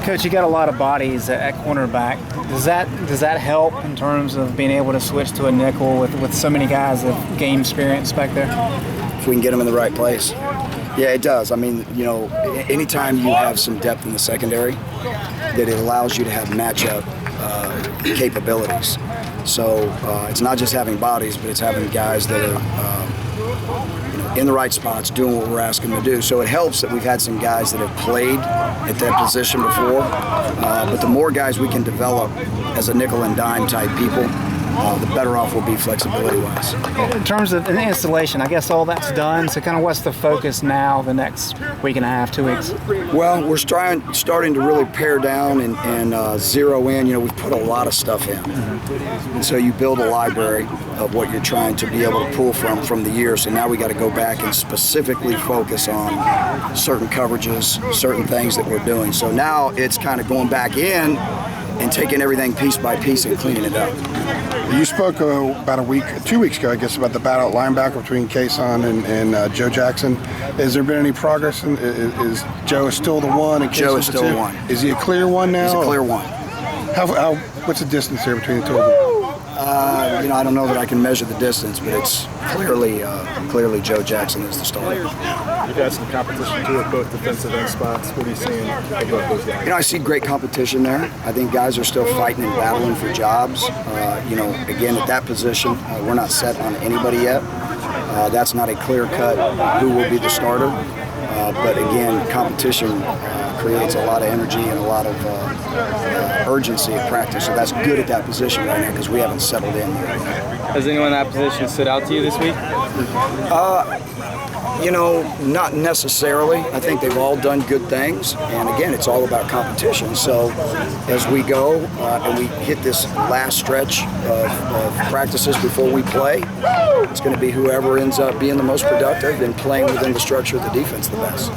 Coach, you got a lot of bodies at cornerback. Does that help in terms of being able to switch to a nickel with so many guys with game experience back there? If we can get them in the right place. Yeah, it does. I mean, you know, anytime you have some depth in the secondary, that it allows you to have matchup capabilities. So it's not just having bodies, but it's having guys that are in the right spots, doing what we're asking them to do. So it helps that we've had some guys that have played at that position before. But the more guys we can develop as a nickel and dime type people, the better off we'll be flexibility-wise. In terms of an installation, I guess all that's done. So kind of what's the focus now the next week and a half, 2 weeks? Well, we're starting to really pare down and zero in. You know, we've put a lot of stuff in. And so you build a library of what you're trying to be able to pull from the year. So now we got to go back and specifically focus on certain coverages, certain things that we're doing. So now it's kind of going back in and taking everything piece by piece and cleaning it up. You spoke about 2 weeks ago, I guess, about the battle at linebacker between Kason and Joe Jackson. Has there been any progress? Is Joe still the one? And Joe is still the one. Is he a clear one now? He's a clear one. What's the distance here between the two of them? You know, I don't know that I can measure the distance, but it's clearly Joe Jackson is the starter. You've had some competition too at both defensive end spots. What are you seeing about those guys? You know, I see great competition there. I think guys are still fighting and battling for jobs. You know, again, at that position, we're not set on anybody yet. That's not a clear cut who will be the starter. But again, competition creates a lot of energy and a lot of urgency at practice. So that's good at that position right now because we haven't settled in yet. Has anyone in that position stood out to you this week? You know, not necessarily. I think they've all done good things. And again, it's all about competition. So as we go and we hit this last stretch of practices before we play, it's going to be whoever ends up being the most productive and playing within the structure of the defense the best.